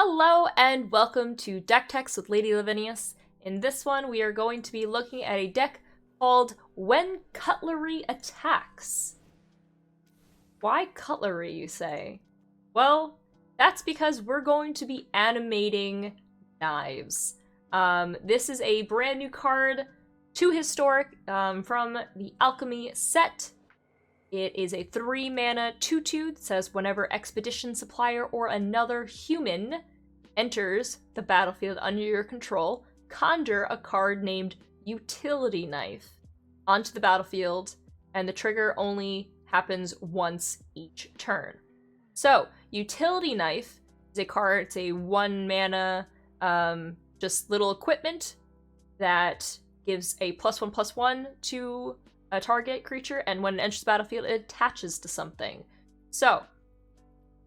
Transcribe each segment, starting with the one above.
Hello and welcome to Deck Techs with LadyLavinias. In this one, we are going to be looking at a deck called When Cutlery Attacks. Why cutlery, you say? Well, that's because we're going to be animating knives. This is a brand new card, 2 historic, from the Alchemy set. It is a 3-mana 2/2 that says whenever Expedition Supplier or another human enters the battlefield under your control, conjure a card named Utility Knife onto the battlefield, and the trigger only happens once each turn. So, Utility Knife is a card, it's a 1-mana, just little equipment that gives a +1/+1 to a target creature, and when it enters the battlefield, it attaches to something. So,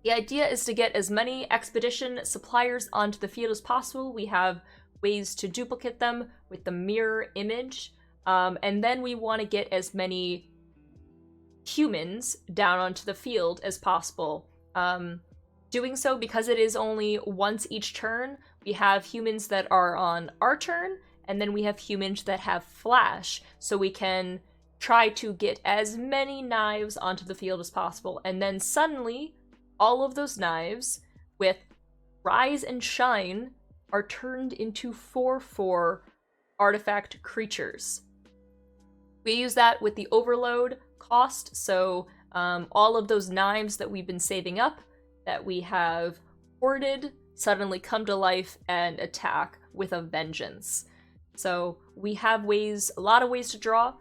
the idea is to get as many Expedition Suppliers onto the field as possible. We have ways to duplicate them with the mirror image, and then we want to get as many humans down onto the field as possible. Doing so, because it is only once each turn, we have humans that are on our turn, and then we have humans that have flash, so we can try to get as many knives onto the field as possible, and then suddenly, all of those knives with Rise and Shine are turned into 4/4 artifact creatures. We use that with the overload cost, so all of those knives that we've been saving up, that we have hoarded, suddenly come to life and attack with a vengeance. So we have ways, a lot of ways to draw.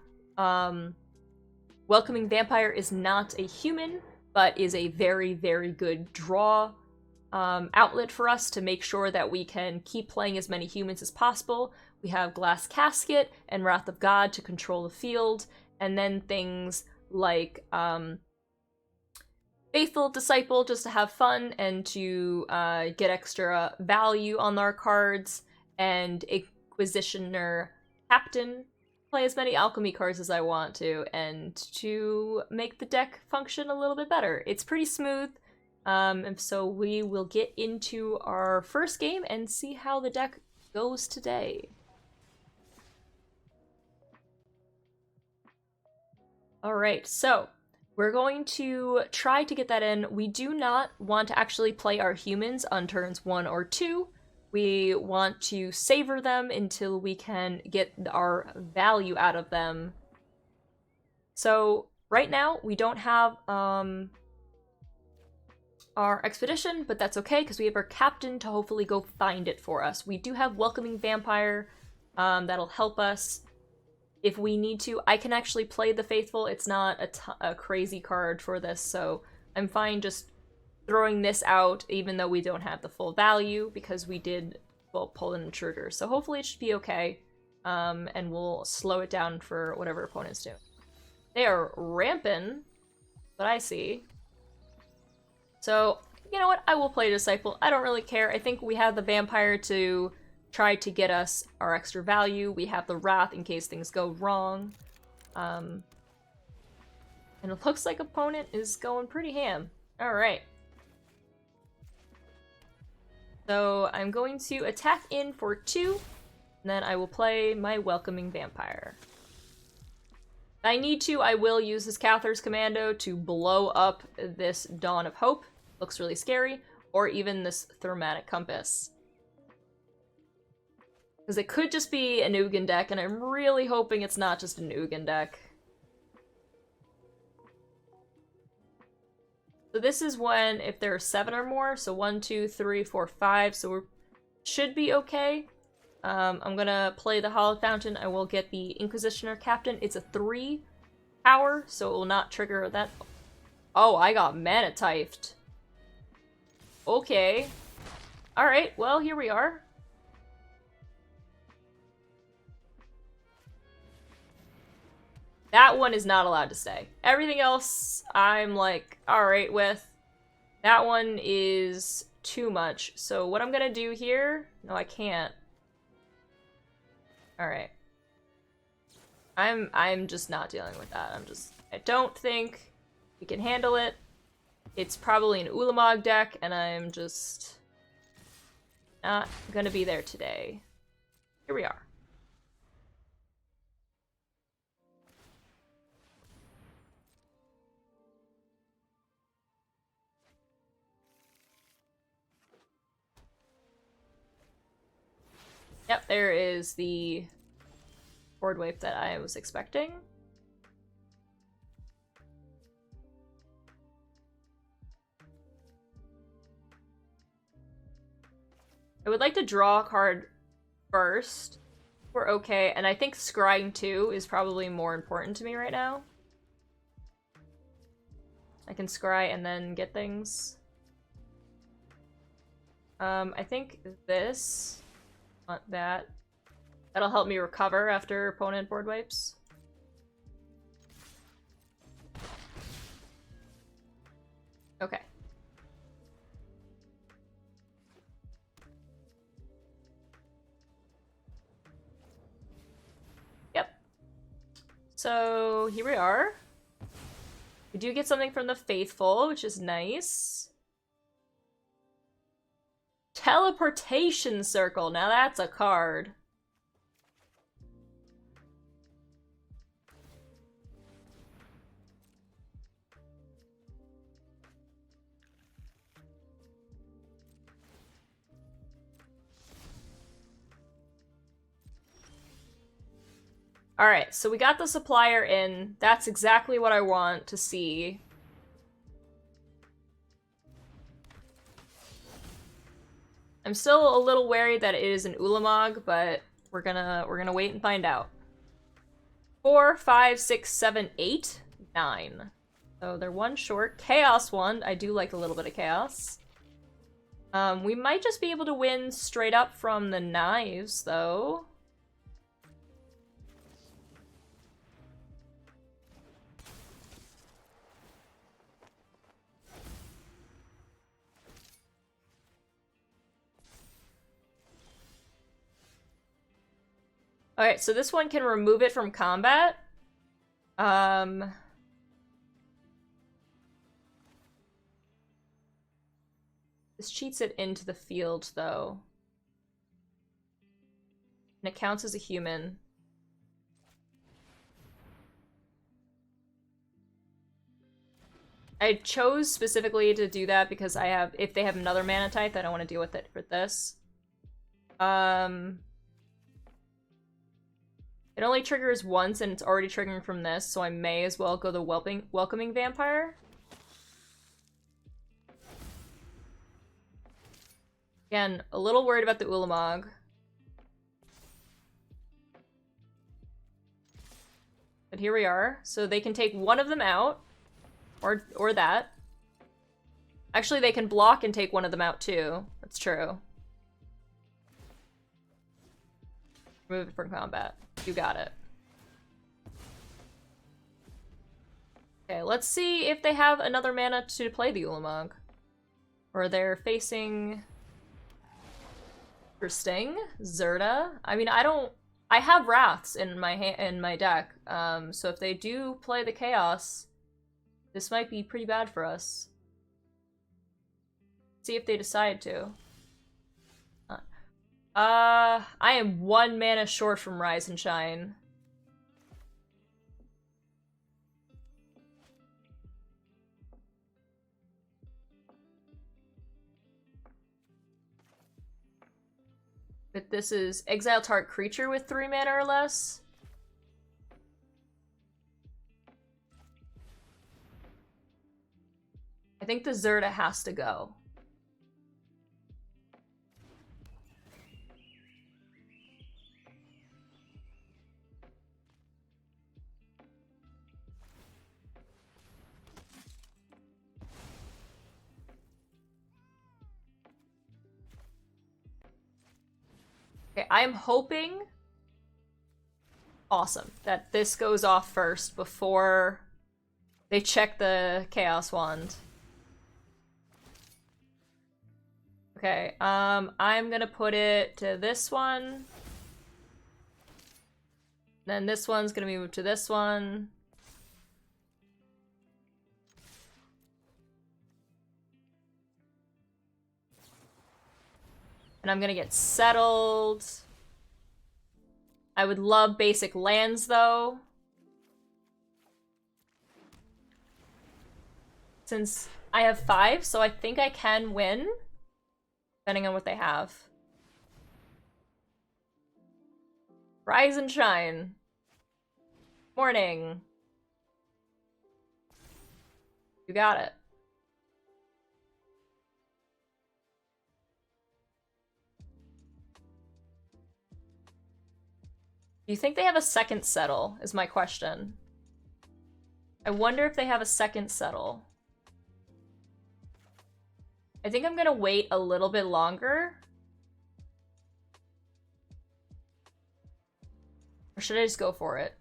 Welcoming Vampire is not a human, but is a very, very good draw outlet for us to make sure that we can keep playing as many humans as possible. We have Glass Casket and Wrath of God to control the field, and then things like Faithful Disciple just to have fun and to get extra value on our cards, and Inquisitioner Captain, play as many alchemy cards as I want to, and to make the deck function a little bit better. It's pretty smooth, and so we will get into our first game and see how the deck goes today. Alright, so we're going to try to get that in. We do not want to actually play our humans on turns 1 or 2. We want to savor them until we can get our value out of them. So right now we don't have our expedition, but that's okay because we have our captain to hopefully go find it for us. We do have Welcoming Vampire that'll help us if we need to. I can actually play the Faithful. It's not a crazy card for this, so I'm fine just throwing this out, even though we don't have the full value, because we did, well, pull in the trigger. So hopefully it should be okay, and we'll slow it down for whatever opponents do. They are ramping, but I see. So, you know what? I will play Disciple. I don't really care. I think we have the Vampire to try to get us our extra value. We have the Wrath in case things go wrong. And it looks like opponent is going pretty ham. Alright. So I'm going to attack in for 2, and then I will play my Welcoming Vampire. If I need to, I will use this Cathar's Commando to blow up this Dawn of Hope. Looks really scary. Or even this Thermatic Compass. Because it could just be an Ugin deck, and I'm really hoping it's not just an Ugin deck. So this is when, if there are 7 or more, so 1, 2, 3, 4, 5, so we should be okay. I'm gonna play the Hallowed Fountain. I will get the Inquisitioner Captain. It's a 3 power, so it will not trigger that. Oh, I got mana typed. Okay. Alright, well, here we are. That one is not allowed to stay. Everything else, I'm like, alright with. That one is too much. So what I'm gonna do here... No, I can't. Alright. I'm just not dealing with that. I don't think we can handle it. It's probably an Ulamog deck, and I'm just... Not gonna be there today. Here we are. Yep, there is the board wipe that I was expecting. I would like to draw a card first. We're okay, and I think scrying 2 is probably more important to me right now. I can scry and then get things. I think this, want that. That'll help me recover after opponent board wipes. Okay. Yep. So here we are. We do get something from the Faithful, which is nice. Teleportation Circle. Now that's a card. Alright, so we got the supplier in. That's exactly what I want to see. I'm still a little wary that it is an Ulamog, but we're gonna wait and find out. 4, 5, 6, 7, 8, 9. So they're one short. Chaos 1. I do like a little bit of chaos. We might just be able to win straight up from the knives, though. Alright, so this one can remove it from combat. This cheats it into the field, though. And it counts as a human. I chose specifically to do that because if they have another mana type, I don't want to deal with it for this. It only triggers once, and it's already triggering from this, so I may as well go the Welcoming Vampire. Again, a little worried about the Ulamog. But here we are. So they can take one of them out. Or that. Actually, they can block and take one of them out, too. That's true. Remove it from combat. You got it. Okay, let's see if they have another mana to play the Ulamog. Or they're facing... Interesting. Zerda. I mean, I have Wraths in my deck, so if they do play the Chaos, this might be pretty bad for us. See if they decide to. I am 1 mana short from Rise and Shine. But this is exile target creature with 3 mana or less. I think the Zerda has to go. Okay, I'm hoping... Awesome. That this goes off first before they check the Chaos Wand. Okay, I'm gonna put it to this one. Then this one's gonna move to this one. And I'm gonna get settled. I would love basic lands, though. Since I have 5, so I think I can win. Depending on what they have. Rise and shine. Morning. You got it. Do you think they have a second settle, is my question. I wonder if they have a second settle. I think I'm gonna wait a little bit longer. Or should I just go for it?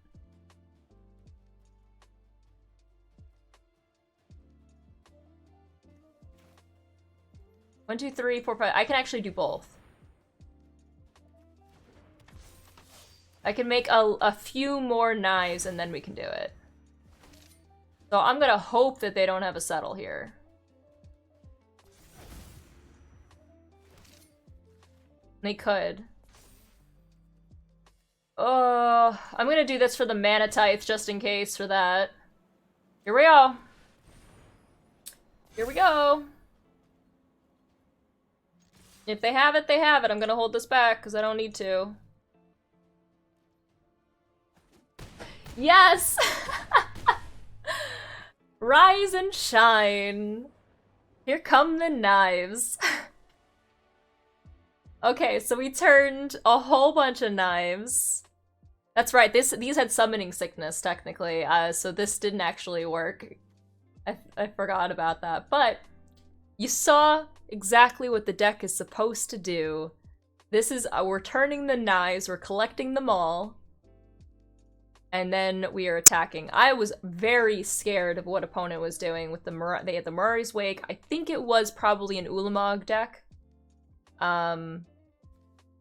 One, two, three, four, five. I can actually do both. I can make a few more knives and then we can do it. So I'm gonna hope that they don't have a settle here. They could. Oh, I'm gonna do this for the mana tithe just in case for that. Here we go. Here we go. If they have it, they have it. I'm gonna hold this back because I don't need to. Yes! Rise and shine. Here come the knives. Okay, so we turned a whole bunch of knives. That's right, these had summoning sickness, technically, so this didn't actually work. I forgot about that, but you saw exactly what the deck is supposed to do. This is, we're turning the knives, we're collecting them all, and then we are attacking. I was very scared of what opponent was doing with the they had the Murray's Wake. I think it was probably an Ulamog deck. And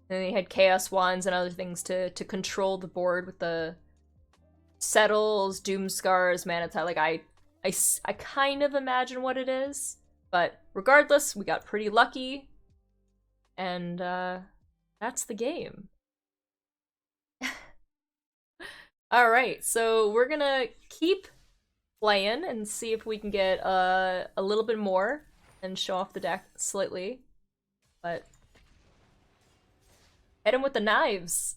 they had Chaos Wands and other things to control the board with the Settles, Doom Scars, Mana Tithe. Like, I kind of imagine what it is. But regardless, we got pretty lucky. And that's the game. Alright, so we're gonna keep playing and see if we can get a little bit more and show off the deck slightly. But hit him with the knives.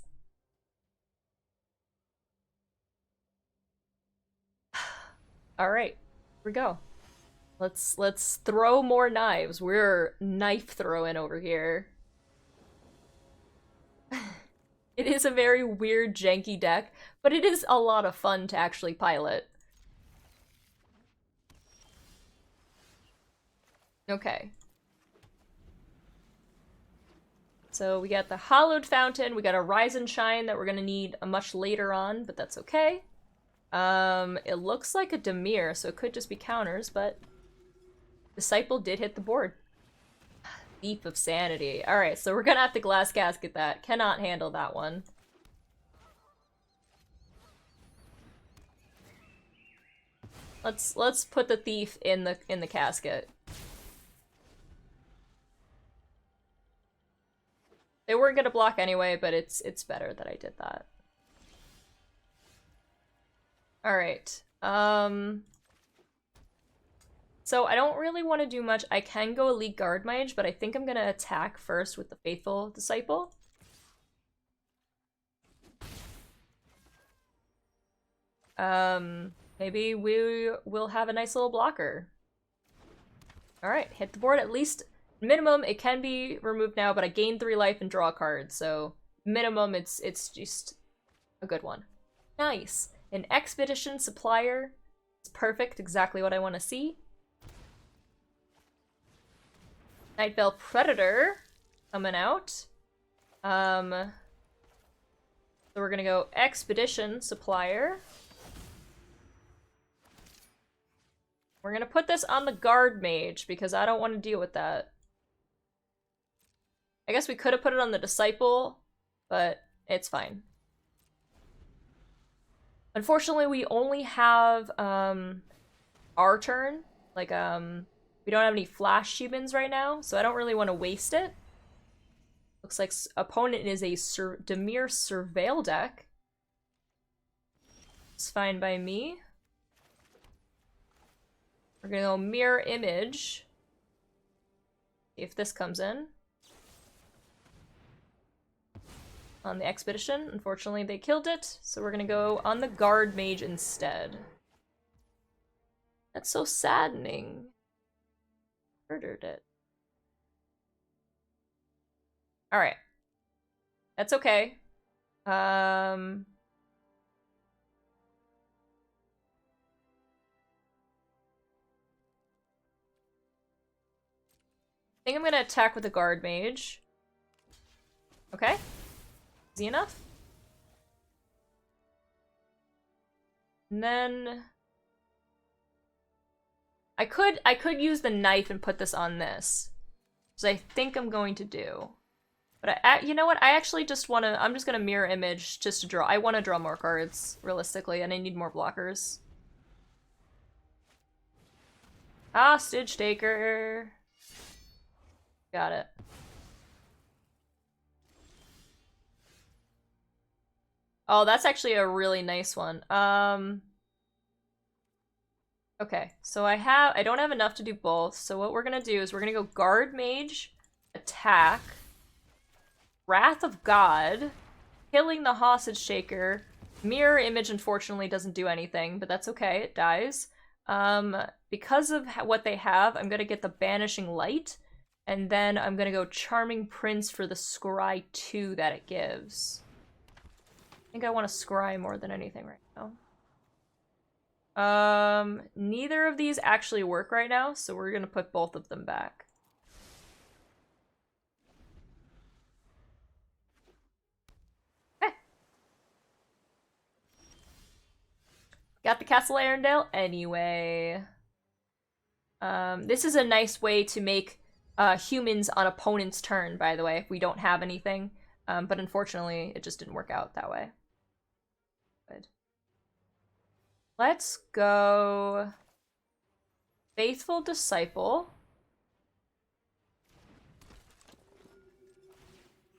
Alright, here we go. Let's throw more knives. We're knife throwing over here. It is a very weird, janky deck, but it is a lot of fun to actually pilot. Okay. So we got the Hallowed Fountain, we got a Rise and Shine that we're gonna need much later on, but that's okay. It looks like a Dimir, so it could just be counters, but Disciple did hit the board. Thief of Sanity. Alright, so we're gonna have to Glass Casket that. Cannot handle that one. Let's put the Thief in the casket. They weren't gonna block anyway, but it's better that I did that. Alright. So I don't really want to do much. I can go Elite Guard Mage, but I think I'm gonna attack first with the Faithful Disciple. Maybe we will have a nice little blocker. Alright, hit the board. At least minimum, it can be removed now, but I gain 3 life and draw a card, so minimum, it's just a good one. Nice. An Expedition Supplier. It's perfect, exactly what I want to see. Nightveil Predator coming out. So we're gonna go Expedition Supplier. We're gonna put this on the Guard Mage because I don't want to deal with that. I guess we could have put it on the Disciple, but it's fine. Unfortunately, we only have our turn. Like, we don't have any flash humans right now, so I don't really want to waste it. Looks like opponent is a Dimir Surveil deck. It's fine by me. We're gonna go Mirror Image. See if this comes in. On the Expedition, unfortunately they killed it, so we're gonna go on the Guard Mage instead. That's so saddening. Murdered it. Alright. That's okay. I think I'm gonna attack with a Guard Mage. Okay. Easy enough. And then I could use the knife and put this on this, which I think I'm going to do. But you know what? I actually just want to. I'm just gonna mirror image just to draw. I want to draw more cards realistically, and I need more blockers. Hostage taker. Got it. Oh, that's actually a really nice one. Okay, so I don't have enough to do both, so what we're gonna do is we're gonna go Guard Mage, attack, Wrath of God, killing the Hostage Taker. Mirror Image unfortunately doesn't do anything, but that's okay, it dies. Because of what they have, I'm gonna get the Banishing Light, and then I'm gonna go Charming Prince for the Scry 2 that it gives. I think I want to Scry more than anything right now. Neither of these actually work right now, so we're gonna put both of them back. Okay. Got the Castle Arendelle anyway. This is a nice way to make humans on opponent's turn, by the way, if we don't have anything. But unfortunately, it just didn't work out that way. Good. Let's go Faithful Disciple.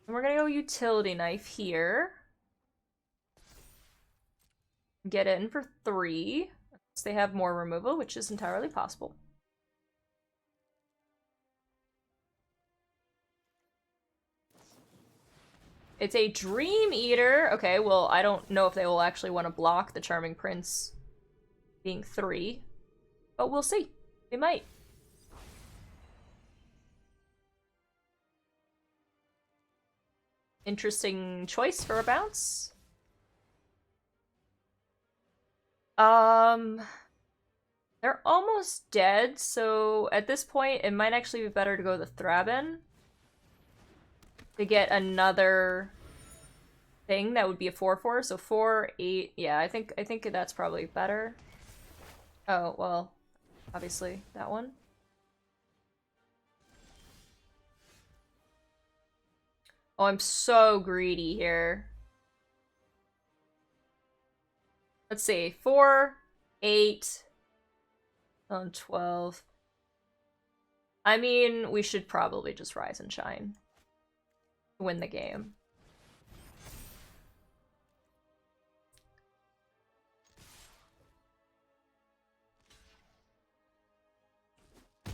And we're gonna go Utility Knife here. Get in for 3. Unless they have more removal, which is entirely possible. It's a Dream Eater. Okay, well, I don't know if they will actually want to block the Charming Prince being 3, but we'll see. They might. Interesting choice for a bounce. They're almost dead, so at this point, it might actually be better to go the Thraben to get another thing that would be a 4/4. So 4, 8. Yeah, I think that's probably better. Oh, well, obviously that one. Oh, I'm so greedy here. Let's see. 4, 8, 12. I mean, we should probably just Rise and Shine to win the game.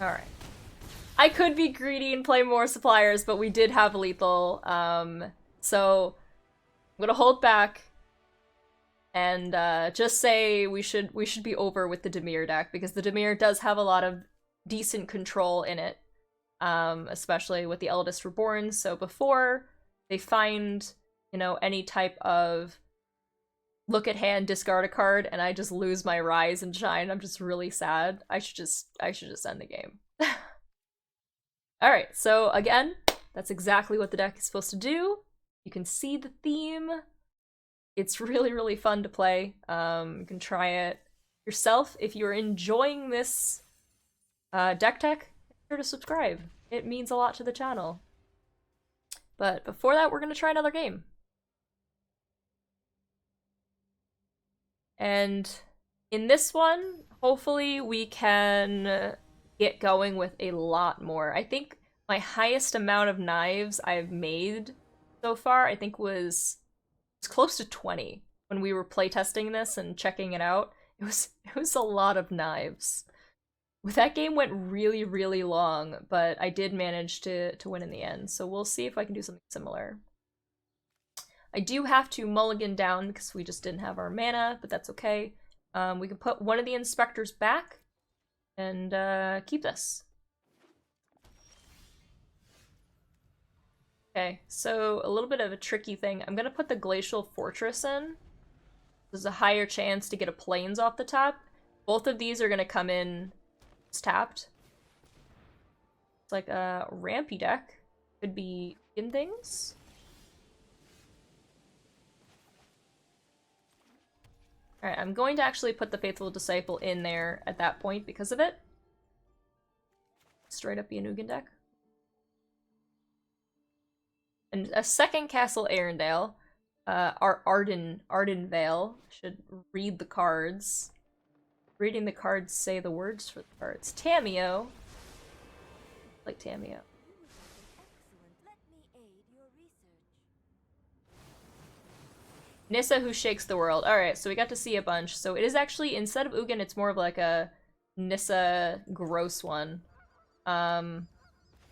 Alright. I could be greedy and play more suppliers, but we did have lethal, so I'm gonna hold back and just say we should be over with the Dimir deck, because the Dimir does have a lot of decent control in it, especially with the Eldest Reborn, so before they find, you know, any type of look at hand, discard a card, and I just lose my Rise and Shine, I'm just really sad. I should just end the game. Alright, so again, that's exactly what the deck is supposed to do. You can see the theme. It's really, really fun to play. You can try it yourself. If you're enjoying this deck tech, be sure to subscribe. It means a lot to the channel. But before that, we're going to try another game. And in this one, hopefully we can get going with a lot more. I think my highest amount of knives I've made so far, I think was close to 20 when we were playtesting this and checking it out. It was a lot of knives. That game went really, really long, but I did manage to win in the end, so we'll see if I can do something similar. I do have to mulligan down because we just didn't have our mana, but that's okay. We can put one of the inspectors back and keep this. Okay, so a little bit of a tricky thing. I'm gonna put the Glacial Fortress in. There's a higher chance to get a Plains off the top. Both of these are gonna come in tapped. It's like a rampy deck. Could be in things. Alright, I'm going to actually put the Faithful Disciple in there at that point because of it. Straight up be a Ugin deck. And a second Castle Arendelle. Our Arden Vale should read the cards. Reading the cards say the words for the cards. Tameo. Like Tameo. Nissa who shakes the world. Alright, so we got to see a bunch. So it is actually, instead of Ugin, it's more of like a Nissa gross one.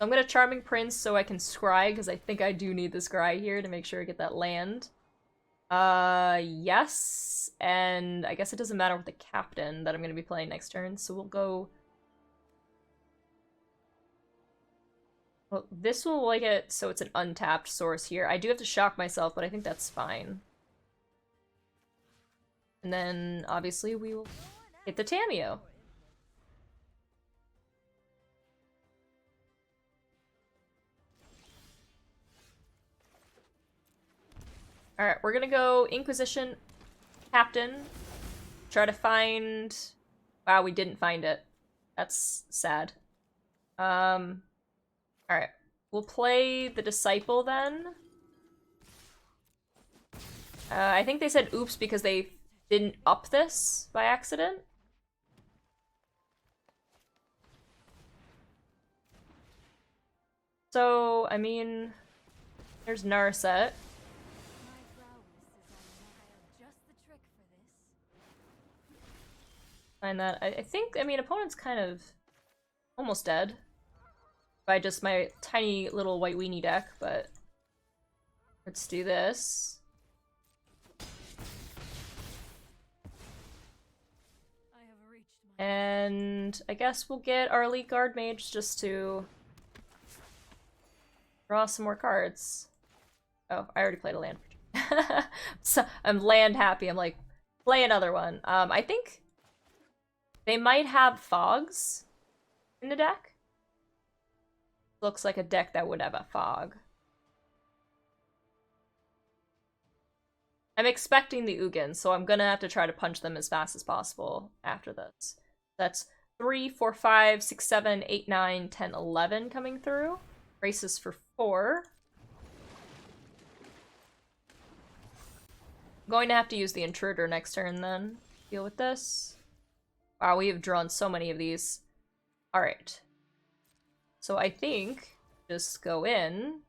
I'm gonna Charming Prince so I can scry, because I think I do need the scry here to make sure I get that land. Yes. And I guess it doesn't matter with the captain that I'm gonna be playing next turn, so we'll go... Well, this will like it so it's an untapped source here. I do have to shock myself, but I think that's fine. And then, obviously, we will hit the Tameo. Alright, we're gonna go Inquisition Captain. Try to find... Wow, we didn't find it. That's sad. Alright. We'll play the Disciple then. I think they said oops because they didn't up this by accident. So, I mean... There's Narset. Find that. I think, I mean, opponent's kind of almost dead by just my tiny little white weenie deck, but let's do this. And I guess we'll get our Elite Guard Mage just to draw some more cards. Oh, I already played a land. So I'm land happy. I'm like, play another one. I think they might have fogs in the deck. Looks like a deck that would have a fog. I'm expecting the Ugin, so I'm gonna have to try to punch them as fast as possible after this. That's 3, 4, 5, 6, 7, 8, 9, 10, 11 coming through. Races for 4. I'm going to have to use the Intruder next turn then. Deal with this. Wow, we have drawn so many of these. Alright. So I think just go in.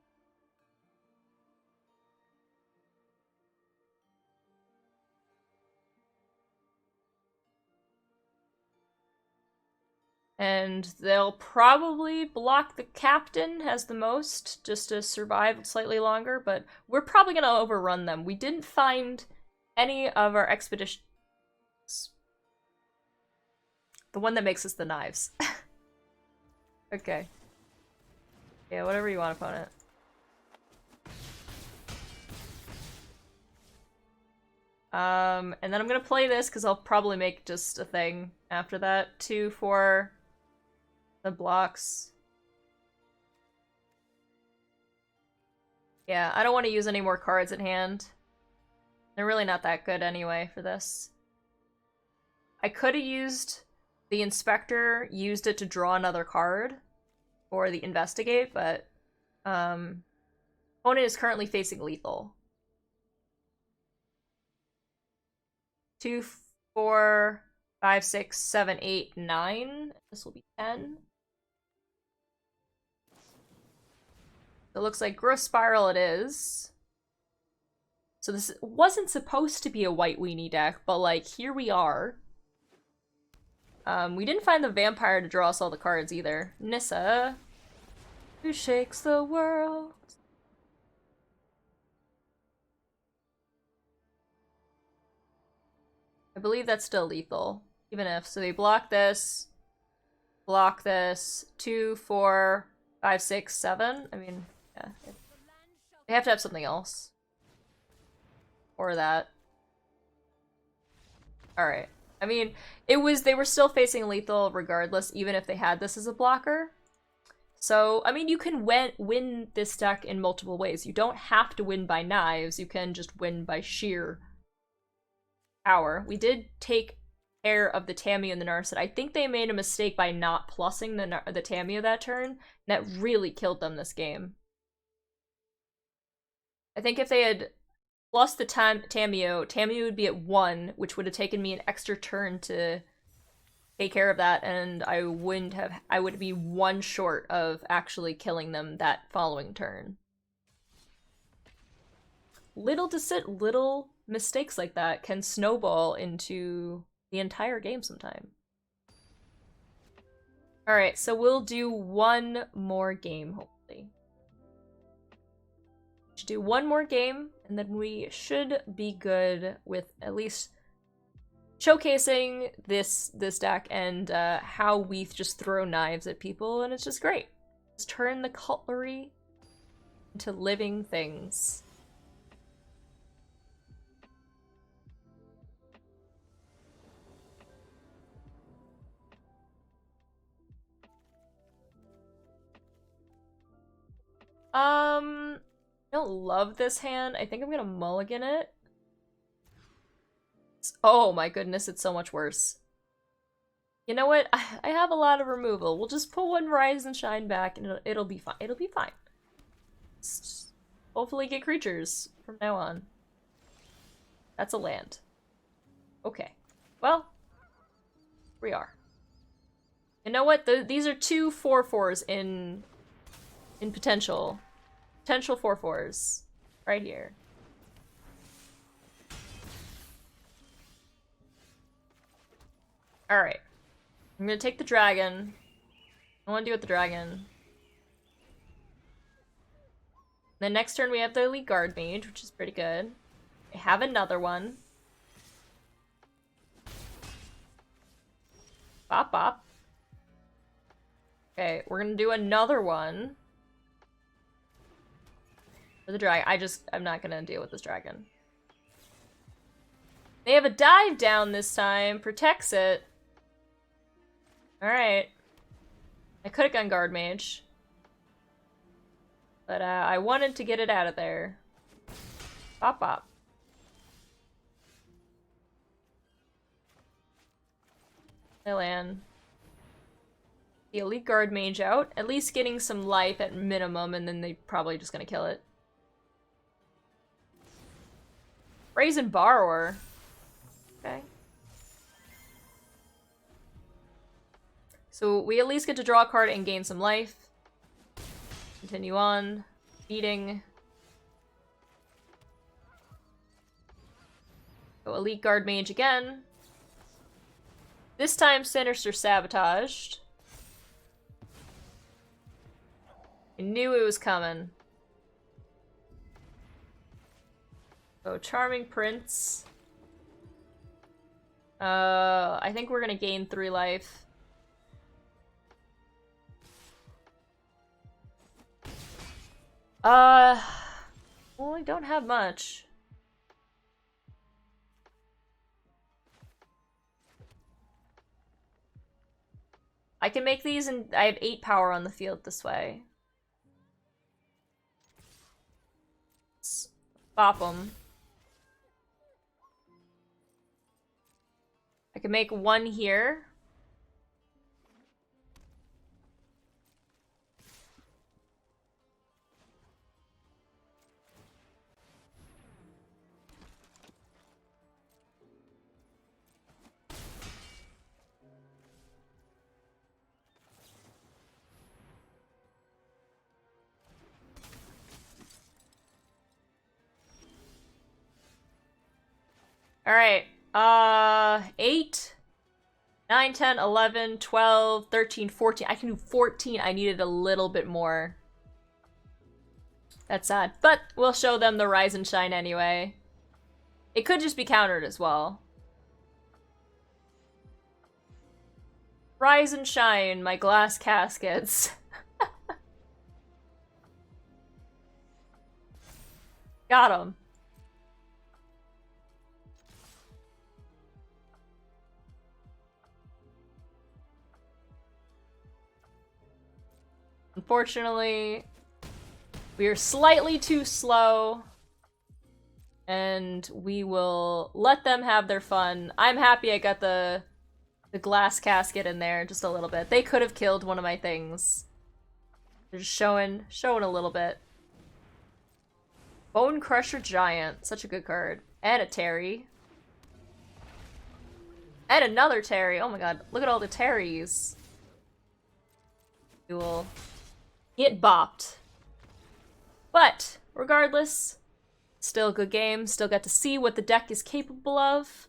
And they'll probably block the captain, has the most, just to survive slightly longer, but we're probably gonna overrun them. We didn't find any of our expeditions. The one that makes us the knives. Okay. Yeah, whatever you want, opponent. And then I'm gonna play this, because I'll probably make just a thing after that. 2 for the blocks. Yeah, I don't want to use any more cards at hand. They're really not that good anyway for this. I could have used the Inspector, used it to draw another card, or the Investigate, but opponent is currently facing lethal. 2, 4, 5, 6, 7, 8, 9. This will be 10. It looks like Growth Spiral it is. So this wasn't supposed to be a white weenie deck, but like, here we are. We didn't find the vampire to draw us all the cards either. Nissa, who shakes the world. I believe that's still lethal, even if. So they block this, 2, 4, 5, 6, 7. I mean, yeah. They have to have something else. Or that. Alright. I mean, they were still facing lethal regardless, even if they had this as a blocker. So, I mean, you can win this deck in multiple ways. You don't have to win by knives, you can just win by sheer power. We did take care of the Tamiyo and the Narset. I think they made a mistake by not plussing the Tamiyo that turn, and that really killed them this game. I think if they had plus the Tamiyo would be at 1, which would have taken me an extra turn to take care of that, and I would be 1 short of actually killing them that following turn. Little mistakes like that can snowball into the entire game sometime. Alright, so we'll do 1 more game, hopefully. Should do 1 more game, and then we should be good with at least showcasing this deck and how we just throw knives at people, and it's just great. Just turn the cutlery into living things. I don't love this hand. I think I'm gonna mulligan it. Oh my goodness, it's so much worse. You know what? I have a lot of removal. We'll just pull 1 Rise and Shine back, and it'll be fine. It'll be fine. Just hopefully get creatures from now on. That's a land. Okay. Well, we are. You know what? These are 2 4/4s in potential. Potential 4/4s. Right here. Alright. I'm gonna take the dragon. I want to deal with the dragon. Then next turn we have the Elite Guard Mage, which is pretty good. I have another one. Bop bop. Okay, we're gonna do another one. For the dragon. I'm not gonna deal with this dragon. They have a dive down this time. Protects it. Alright. I could have gone Guard Mage. But I wanted to get it out of there. Bop bop. I land. The Elite Guard Mage out. At least getting some life at minimum, and then they're probably just gonna kill it. Brazen Borrower. Okay. So we at least get to draw a card and gain some life. Continue on. Beating. Go Elite Guard Mage again. This time Sinister Sabotaged. I knew it was coming. Oh, Charming Prince. I think we're gonna gain 3 life. Well, I don't have much. I can make these, and I have 8 power on the field this way. Let's bop them. I can make 1 here. Alright. 8, 9, 10, 11, 12, 13, 14. I can do 14. I needed a little bit more. That's sad. But we'll show them the Rise and Shine anyway. It could just be countered as well. Rise and shine, my glass caskets. Got him. Unfortunately, we are slightly too slow, and we will let them have their fun. I'm happy I got the glass casket in there just a little bit. They could have killed one of my things. They're just showing a little bit. Bone Crusher Giant, such a good card. And a Terry. And another Terry. Oh my god, look at all the Terrys. We will get bopped. But, regardless, still a good game. Still got to see what the deck is capable of.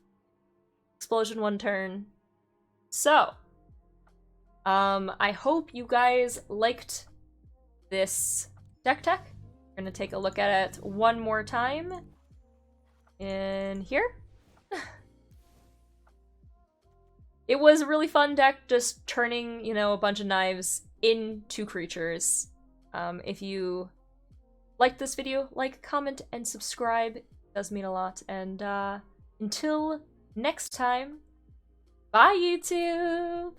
Explosion 1 turn. So, I hope you guys liked this deck tech. We're gonna take a look at it one more time. In here. It was a really fun deck, just turning, you know, a bunch of knives into creatures. If you liked this video, like, comment, and subscribe. It does mean a lot. And until next time, bye YouTube!